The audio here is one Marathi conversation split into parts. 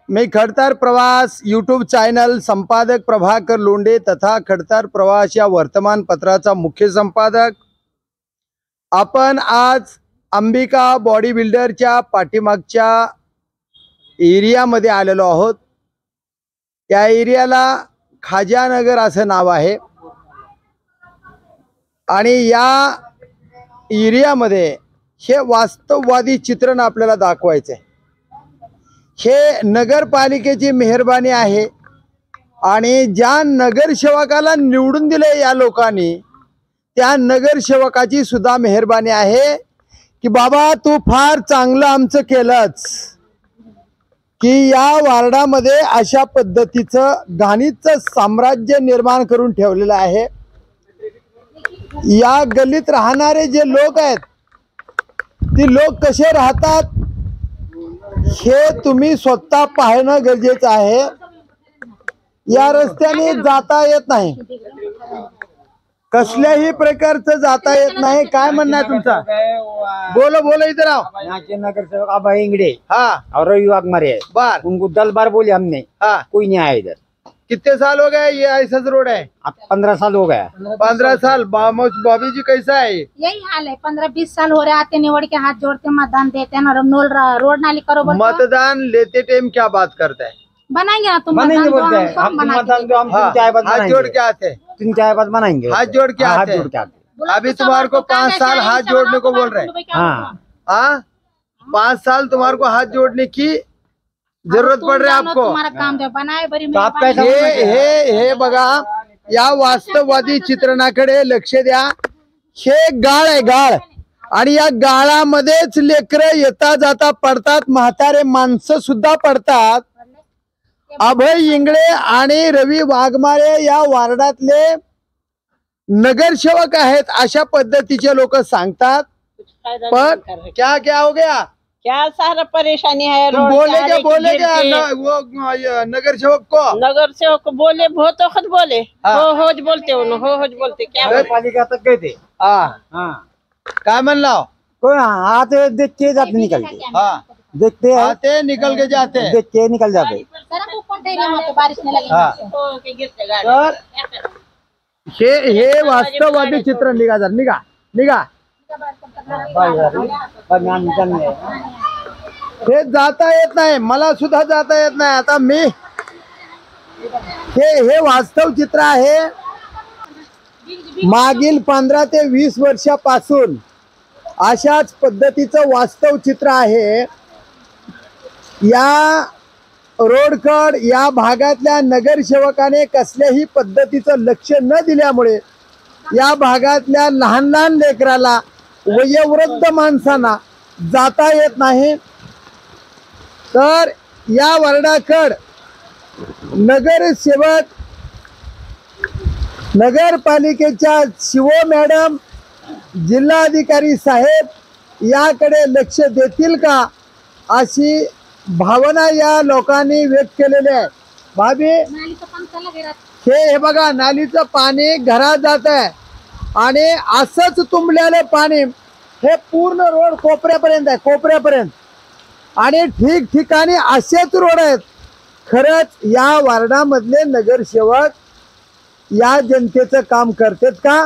मैं खडतर प्रवास यूट्यूब चॅनल संपादक प्रभाकर लोंढे तथा खडतर प्रवास या वर्तमानपत्राचा मुख्य संपादक। आपण आज अंबिका बॉडी बिल्डरच्या पाठीमागच्या एरियामध्ये आलेलो आहोत। त्या एरियाला खाजानगर असं नाव आहे आणि या एरियामध्ये हे वास्तववादी चित्रण आपल्याला दाखवायचं आहे। हे नगरपालिकेची मेहरबानी आहे आणि ज्या नगरसेवकाला निवडून दिले या लोकांनी त्या नगरसेवकाची सुद्धा मेहरबानी आहे की बाबा तू फार चांगलं आमचं केलंच की या वार्डामध्ये अशा पद्धतीचं घाणीचं साम्राज्य निर्माण करून ठेवलेलं आहे। या गल्लीत राहणारे जे लोक आहेत ती लोक कसे राहतात हे तुम्ही स्वतः पाहणं गरजेचं आहे। या रस्त्याने जाता येत नाही, कसल्याही प्रकारचं जाता येत नाही। काय म्हणणं आहे तुमचा? बोलो बोलो, इधर आओ। यहाँ के नगर सेवक आबा इंगड़े हाँ और रवि वाघमारे बार उनको 10 बार बोले हमने, हाँ कोई नहीं आया इधर। कितने साल हो गए ये ऐसा रोड है? अब 15 साल हो गया। 15 साल। बॉबी जी कैसा है? यही हाल है, 15-20 साल हो रहे आते निवड़ के हाथ जोड़ते मतदान देते हैं ना, रोड नाली करो बोलते हैं। मतदान लेते टाइम क्या बात करता है? बनाएंगे ना तुम बनाएंगे मतदान, बोलते दो हैं हम हम बना के मतदान देंगे। दो, हम हाँ, 3 चाय बात हाथ जोड़ के आते हैं। 3 चाय बात बनाएंगे, हाथ जोड़ के हाँ, हाथ आते हैं। जोड़ के आते अभी तुम्हारे को 5 साल हाथ जोड़ने को बोल रहे हैं। हाँ। हाँ 5 साल तुम्हारे को हाथ जोड़ने की जरूरत पड़ रही है आपको। तुम्हारा काम जो बनाए बड़ी तो आप मेहरबानी। कैसा हे बघा, या वास्तववादी चित्रणाकडे लक्ष द्या। हे गाळ आहे, गाळ, आणि या गाळामध्येच लेकरं येता जाता पडतात, म्हातारे माणसं सुद्धा पडतात। अभय इंगळे आणि रवी वाघमारे या वार्डातले नगरसेवक आहेत अशा पद्धतीचे लोक सांगतात। पण क्या क्या हो गया? क्या सारा परेशानी है। तुम रोड बोले क्या वो नगर सेवक को? नगर से बोले बहुत वक्त बोले, हाँ। होज बोलते उन्होंने, होज बोलते क्या नगर पालिका तक गए थे। हाँ हाँ, काय म्हणला? कोई आते देख के जाते निकल के, हाँ देखते हैं आते निकल के जाते हैं। देख के निकल जाते। सड़क ऊपर ढेले होते, बारिश नहीं लगी। हाँ के गिरते गाड़ी। तर हे वास्तववादी चित्र निघा जर निघा निघा। हे जाता येत नाही, मला सुद्धा जाता येत नाही। आता मी हे वास्तव चित्र आहे। मागील 15 ते 20 वर्षापासून अशाच पद्धतीचं वास्तव चित्र आहे। या रोडकड या भागातल्या नगरसेवकाने कसल्याही पद्धतीचं लक्ष न दिल्यामुळे या भागातल्या लहान लहान लेकराला वयोवृद्ध माणसांना जाता येत नाही। तर या वार्डाकड नगरसेवक नगरपालिकेच्या शिवो मॅडम जिल्हाधिकारी साहेब याकडे लक्ष देतील का अशी भावना या लोकांनी व्यक्त केलेली आहे। भाभी नालीचं काम चाललं घरात। हे बघा, नालीचं पाणी घरात जात आहे आणि असंच तुंबलेलं पाणी हे पूर्ण रोड कोपऱ्यापर्यंत आहे, कोपऱ्यापर्यंत। आणि ठिकठिकाणी असेच रोड आहेत। खरंच या वार्डामधले नगरसेवक या जनतेचं काम करतात का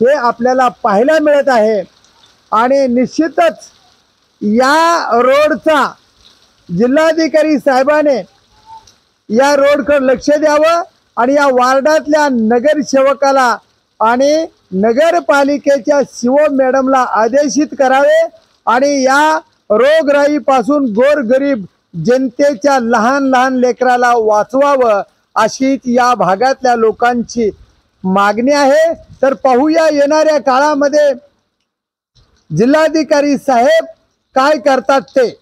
हे आपल्याला पाहायला मिळत आहे। आणि निश्चितच या रोडचा जिल्हाधिकारी साहेबाने या रोडकडे लक्ष द्यावं आणि या वार्डातल्या नगरसेवकाला आणि नगरपालिकेच्या शिवो मॅडमला आदेशित करावे आणि या रोगराईपासून गोरगरीब जनतेच्या लहान लहान लेकराला वाचवावं अशी या भागातल्या लोकांची मागणी आहे। तर पाहूया येणाऱ्या काळामध्ये जिल्हाधिकारी साहेब काय करतात ते।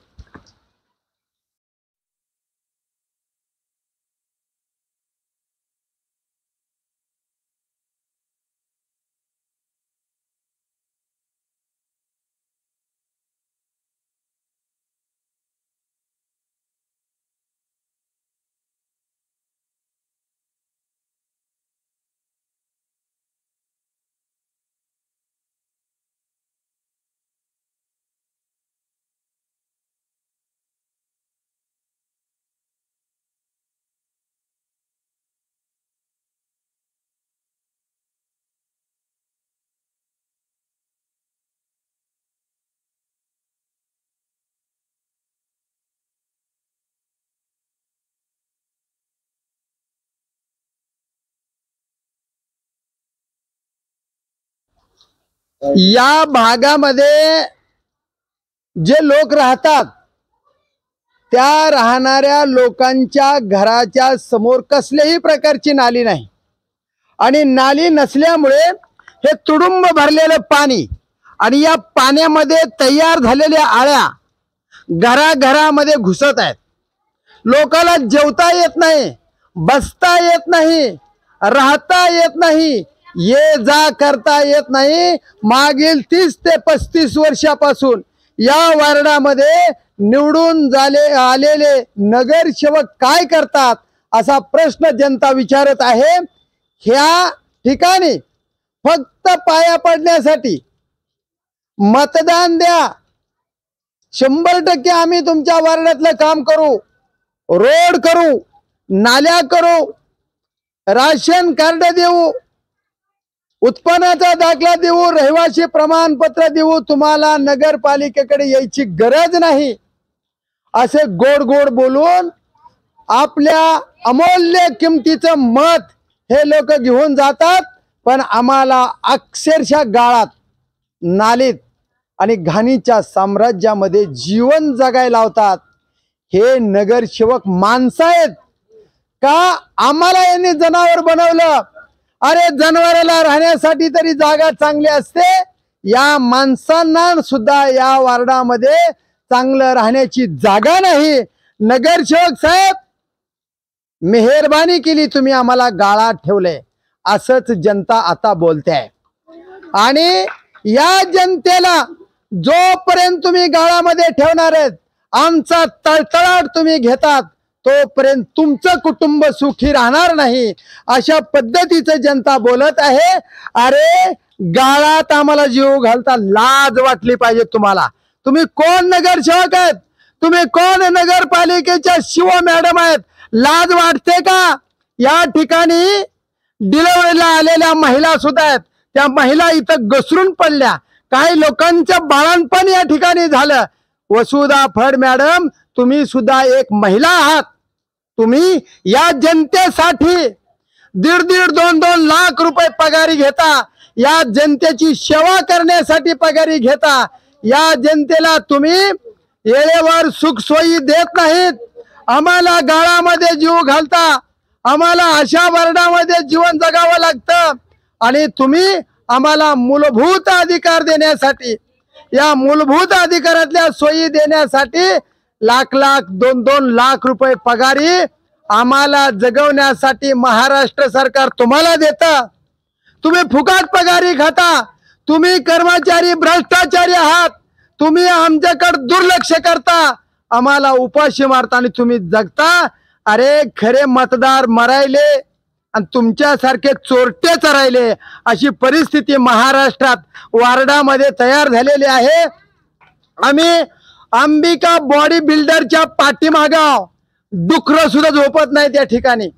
या भागामध्ये जे लोक राहतात त्या राहणाऱ्या लोकांच्या घराच्या समोर कसल्याही प्रकारची नाली नाही आणि नाली नसल्यामुळे हे तुडुंब भरलेलं पाणी आणि या पाण्यामध्ये तयार झालेल्या आळ्या घराघरामध्ये घुसत आहेत. लोकाला जेवता येत नाही, बसता येत नाही, राहता येत नाही, ये जा करता येत नाही. मागील 30 ते 35 वर्षापासून या वार्डामध्ये निवडून आलेले नगरसेवक काय करतात असा प्रश्न जनता विचारत आहे. ह्या ठिकाणी फक्त पाया पडण्यासाठी मतदान द्या, 100% आम्ही तुमच्या वार्डातलं काम करू, रोड करू, नाल्या करू, राशन कार्ड देऊ, उत्पन्नाचा दाखला देऊ, रहिवासी प्रमाणपत्र देऊ, तुम्हाला नगरपालिकेकडे यायची गरज नाही असे गोड गोड बोलून आपल्या अमूल्य किमतीचं मत हे लोक घेऊन जातात. पण आम्हाला अक्षरशः गाळात, नालीत आणि घाणीच्या साम्राज्यामध्ये जीवन जगायला लावतात. हे नगरसेवक माणसं आहेत का? आम्हाला यांनी जनावर बनवलं. अरे जनावराला राहण्यासाठी तरी जागा चांगली असते, या माणसांना सुद्धा या वार्डामध्ये चांगलं राहण्याची जागा नाही. नगरसेवक साहेब, मेहरबानी केली, तुम्ही आम्हाला गाळात ठेवले असंच जनता आता बोलते आहे. आणि या जनतेला जोपर्यंत तुम्ही गाळामध्ये ठेवणार आहेत, आमचा तळतळाट तुम्ही घेतात, तोपर्यंत तुमचं कुटुंब सुखी राहणार नाही अशा पद्धतीचं जनता बोलत आहे. अरे गाळात आम्हाला जीव घालता लाज वाटली पाहिजे तुम्हाला. तुम्ही कोण नगरसेवक आहेत? तुम्ही कोण नगरपालिकेच्या शिव मॅडम आहेत? लाज वाटते का? या ठिकाणी डिलिव्हरीला आलेल्या महिला सुद्धा आहेत, त्या महिला इथं घसरून पडल्या. काही लोकांच्या बाळणपण या ठिकाणी झालं. वसुधा फड मॅडम, तुम्ही सुद्धा एक महिला आहात. तुम्ही या जनतेसाठी 1.5-2 लाख रुपये पगारी घेता, या जनतेची सेवा करण्यासाठी पगारी घेता. या जनतेला तुम्ही वेळेवर सुख सोयी देत नाहीत. आम्हाला गाळामध्ये जीव घालता, आम्हाला अशा वार्डामध्ये जीवन जगावं लागतं आणि तुम्ही आम्हाला मूलभूत अधिकार देण्यासाठी, या मूलभूत अधिकारातल्या सोयी देण्यासाठी 1,00,000-2 लाख रुपये पगारी आम्हाला जगवण्यासाठी महाराष्ट्र सरकार तुम्हाला देतं. तुम्ही फुकट पगारी खाता. तुम्ही कर्मचारी भ्रष्टाचारी आहात. तुम्ही आमच्याकडे दुर्लक्ष करता, आम्हाला उपाशी मारता आणि तुम्ही जगता. अरे खरे मतदार मरायले आणि तुमच्यासारखे चोरटे चरायले अशी परिस्थिती महाराष्ट्रात वार्डामध्ये तयार झालेली आहे. आम्ही अंबिका बॉडी बिल्डरच्या पाठीमागाव डुकर सुद्धा झोपत नाही. त्या ठिकाणी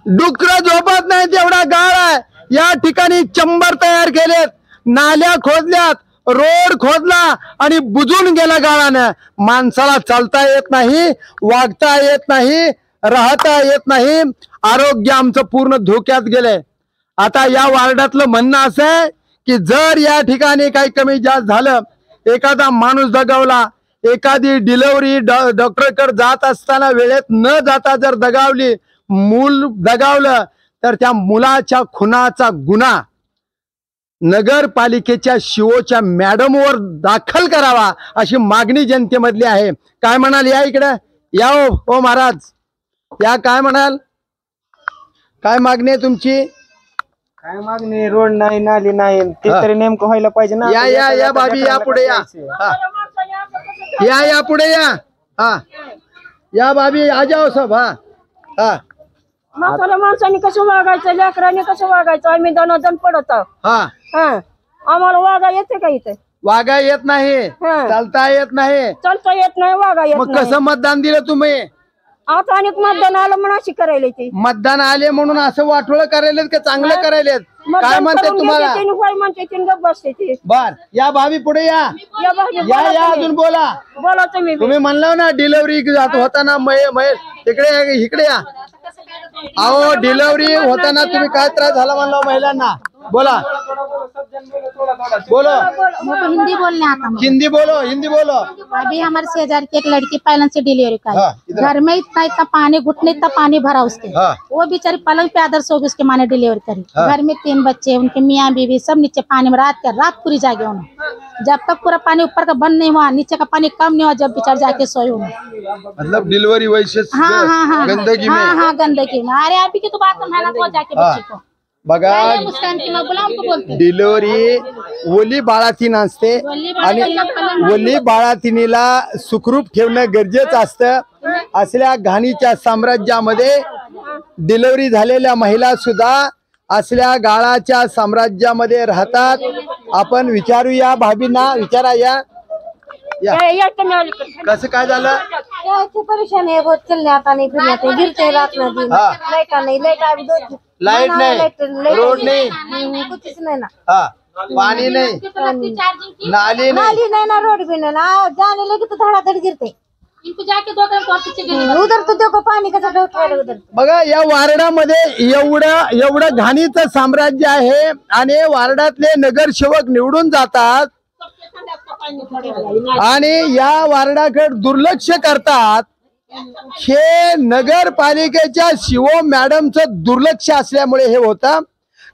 डुकर झोपत नाही, तेवढा गाळ आहे. या ठिकाणी चंबर तयार केलेत, नाल्या खोदल्यात, रोड खोदला आणि बुजून गेला गाळानं. माणसाला चालता येत नाही, वागता येत नाही, राहता येत नाही. आरोग्य आमचं पूर्ण धोक्यात गेलंय. आता या वार्डातलं म्हणणं असं आहे की जर या ठिकाणी काही कमी जास्त झालं, एखादा माणूस दगावला, एखादी डिलिव्हरी डॉक्टरकडे जात असताना वेळेत न जाता जर दगावली, मूल दगावलं, तर त्या मुलाच्या खुनाचा गुन्हा नगरपालिकेच्या शिवोच्या मॅडमवर दाखल करावा अशी मागणी जनतेमधली आहे. काय म्हणाल? या इकडे या. ओ महाराज या, काय म्हणाल? काय मागणी आहे तुमची? काय मागणी? रोड नाही, नाली नाही, ते तरी नेमकं व्हायला पाहिजे ना. या या या भाभी, या पुढे या. हा. या पुढे या. हा या भाभी, आ जाओ सब. हा हा. म्हाताऱ्या माणसाने कसं वागायचं, लेकरांनी कसं वागायचं, आम्ही दणदण पडत आहोत. हा आम्हाला वागा येते का इथे? वागा येत नाही, चालता येत नाही, चालता येत नाही, वागा येत मग नाही. कसं मतदान दिलं तुम्ही? आता अनेक मतदान आलं म्हणून अशी करायला ती. मतदान आले म्हणून असं वाटोळं करायलेत का चांगलं करायलेत? काय म्हणते तुम्हाला? म्हणते गप बसते ती. बर या भाभी, पुढे या. या भाजी, या या, अजून बोला. बोला तुम्ही. तुम्ही म्हणलं ना डिलिव्हरी होताना इकडे इकडे या. अहो डिलिव्हरी होताना तुम्ही काय त्रास झाला म्हणला महिलांना? बोला. बोलो मेरे को हिंदी बोलने आता मुझे। हिंदी बोलो, हिंदी बोलो। अभी हमारे शेजार की एक लड़की पलंग से डिलीवरी का हाँ, इधर। घर में इतना पानी, घुटने इतना पानी भरा उसके। हाँ। वो बेचारी पलंग पे आदर सो गई, उसके माँ ने डिलीवरी करी। हाँ। घर में 3 बच्चे, उनके मियाँ बीवी सब नीचे पानी में रात पूरी जागे उन्होंने। जब तक पूरा पानी ऊपर का बंद नहीं हुआ, नीचे का पानी कम नहीं हुआ, जब बेचारे जाके सोए उन्होंने। मतलब डिलीवरी वैसे हाँ गंदगी में। हाँ गंदगी में। अरे अभी की तो बात है ना, तो जाके बच्चे को बघा पहले मुस्कान की मैं गुलाम को बोलते हैं। डिलिव्हरी ओली बाळातीन असते आणि ओली बाळातिनीला सुखरूप ठेवणं गरजेचं असतं. असल्या घाणीच्या साम्राज्यामध्ये डिलिव्हरी झालेल्या महिला सुद्धा असल्या गाळाच्या साम्राज्यामध्ये राहतात. आपण विचारूया भाभींना, विचारा या कसं काय झालं. परेशानी है बहुत, चलने आता नहीं, फिरने आता नहीं, गिरते रात में दिन। हाँ। लाइट नहीं, लाइट अभी 2 लाइट नहीं, रोड नहीं, कुछ नहीं ना, हाँ पानी नहीं, नाली नहीं. नाली नहीं ना, रोड भी नहीं ना, जाने लगे तो धड़ाधड़ गिरते। इनको जाके 2 दिन और पीछे गिरे। उधर तो देखो पानी कैसा ढोक रहा है उधर। बघा या वार्डामध्ये एवढं घाणीचं साम्राज्य आहे आणि वार्डातले नगरसेवक निवडून जातात आणि या वार्डाकडे दुर्लक्ष करतात. हे नगरपालिकेच्या शिवम मॅडमचं दुर्लक्ष असल्यामुळे हे होतं.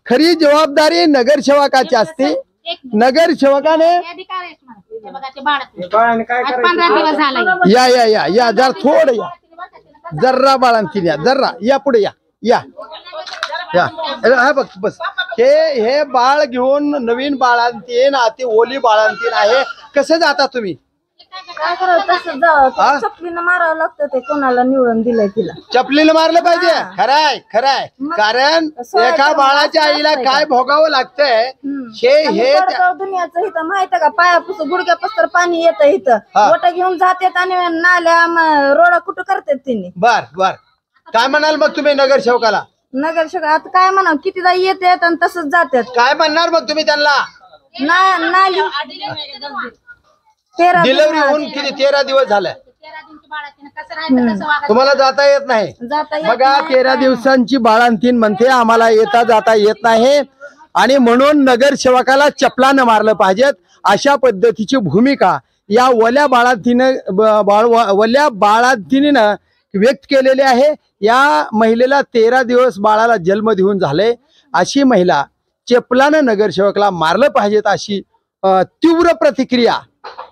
खरी जबाबदारी नगरसेवकाची असते. नगरसेवकाने बाळाने काय करायचं? 15 दिवस झाला. या या या या जरा थोडं या, जर्रा या, जर्रा या पुढे या या या. हा बघ बस, हे बाळ घेऊन नवीन बाळांतीन ते ओली बाळांतीन आहे. कसं जाता तुम्ही? काय करावं तसं हा? चपलीनं मारावं लागतं ते, कोणाला निवडून दिलंय तिला. चपलीनं मारलं पाहिजे. खरंय खरंय, कारण एका बाळाच्या आईला काय भोगावं लागतंय हे दुनियाचं इथं माहित का, पायापासून गुडघ्यापासून पाणी येतं इथं. हा. मोठं घेऊन जातात आणि नाल्या रोड कुठं करतात तिने. बर बर. काय म्हणाल मग तुम्ही नगरसेवकाला? नगरसेवक आता काय म्हणा, कितीदा येतात आणि तसंच जातात. काय म्हणणार मग तुम्ही त्यांना? नाली 13 डिलिव्हरी होऊन किती 13 दिवस झाले, 13 दिन की बाळातीनं कसं राहायचं, कसं वागायचं. तुम्हाला जाता येत नाही. जाता येत बघा नाही. 13 दिवसांची बाळांतीन म्हणते आम्हाला येता जाता येत नाही आणि म्हणून नगरसेवकाला चपलानं मारलं पाहिजेत. अशा पद्धतीची भूमिका या वल्या बाळांतिनीनं व्यक्त केलेली आहे. या महिलेला 13 दिवस बाळाला जन्म देऊन झाले. अशी महिला चपलानं नगरसेवकाला मारलं पाहिजेत अशी तीव्र प्रतिक्रिया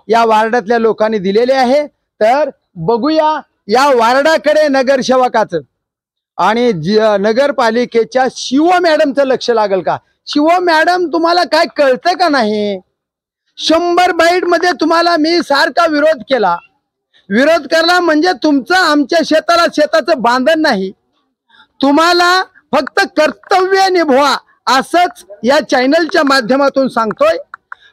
या वार्डातल्या लोकांनी दिलेली आहे. तर बघूया या वार्डाकडे नगरसेवकाचं आणि नगरपालिकेच्या शिव मॅडमचं लक्ष लागल का. शिव मॅडम तुम्हाला काय कळतं का नाही? 100 बाईट मध्ये तुम्हाला मी सारखा विरोध केला म्हणजे तुमचं आमच्या शेताचं बांधण नाही. तुम्हाला फक्त कर्तव्य निभवा असंच या चॅनलच्या माध्यमातून सांगतोय.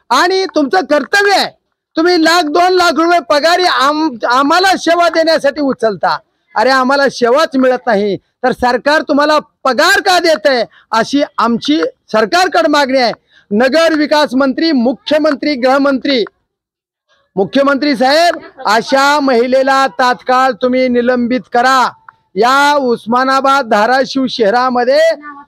आणि तुमचं कर्तव्य आहे, तुम्ही 1,00,000-2 लाख रुपये पगारी आम्हाला सेवा देण्यासाठी उचलता. अरे आम्हाला सेवाच मिळत नाही तर सरकार तुम्हाला पगार का देतंय अशी आमची सरकारकडे मागणी आहे. नगर विकास मंत्री, मुख्यमंत्री, गृहमंत्री, मुख्यमंत्री साहेब अशा महिलेला तात्काळ तुम्ही निलंबित करा. या उस्मानाबाद धाराशिव शहरामध्ये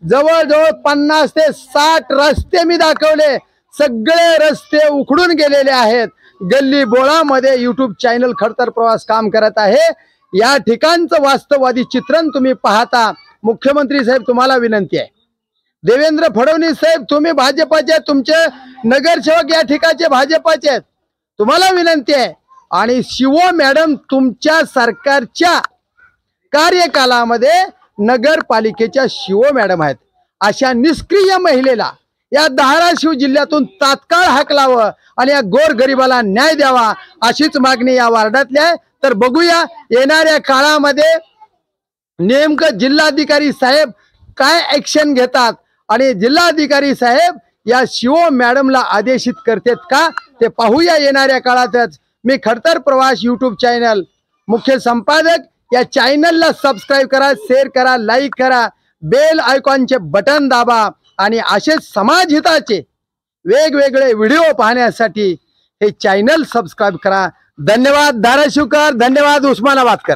जवळजवळ 50 ते 60 रस्ते मी दाखवले. सगळे रस्ते उखडून गेलेले आहेत. गल्ली बोळामध्ये युट्यूब चॅनल खडतर प्रवास काम करत आहे. या ठिकाणचं वास्तववादी चित्रण तुम्ही पाहता. मुख्यमंत्री साहेब तुम्हाला विनंती आहे, देवेंद्र फडणवीस साहेब तुम्ही भाजपाचे, तुमचे नगरसेवक या ठिकाणचे भाजपाचे आहेत, तुम्हाला विनंती आहे. आणि शिव मॅडम तुमच्या सरकारच्या कार्यकालामध्ये नगरपालिकेच्या शिव मॅडम आहेत. अशा निष्क्रिय महिलेला या धाराशिव जिल्ह्यातून तात्काळ हाकलावं आणि या गोरगरिबाला न्याय द्यावा अशीच मागणी या वार्डातली आहे. तर बघूया येणाऱ्या काळामध्ये नेमकं जिल्हाधिकारी साहेब काय ऍक्शन घेतात आणि जिल्हाधिकारी साहेब या शिव मॅडमला आदेशित करतात का ते पाहूया येणाऱ्या काळातच. मी खडतर प्रवास युट्यूब चॅनल मुख्य संपादक. या चॅनलला सबस्क्राईब करा, शेअर करा, लाईक करा, बेल आयकॉनचे बटन दाबा आणि असेच समाजहिताचे वेगवेगळे व्हिडिओ पाहण्यासाठी हे चॅनल सबस्क्राईब करा. धन्यवाद धाराशिवकर, धन्यवाद उस्मानाबादकर.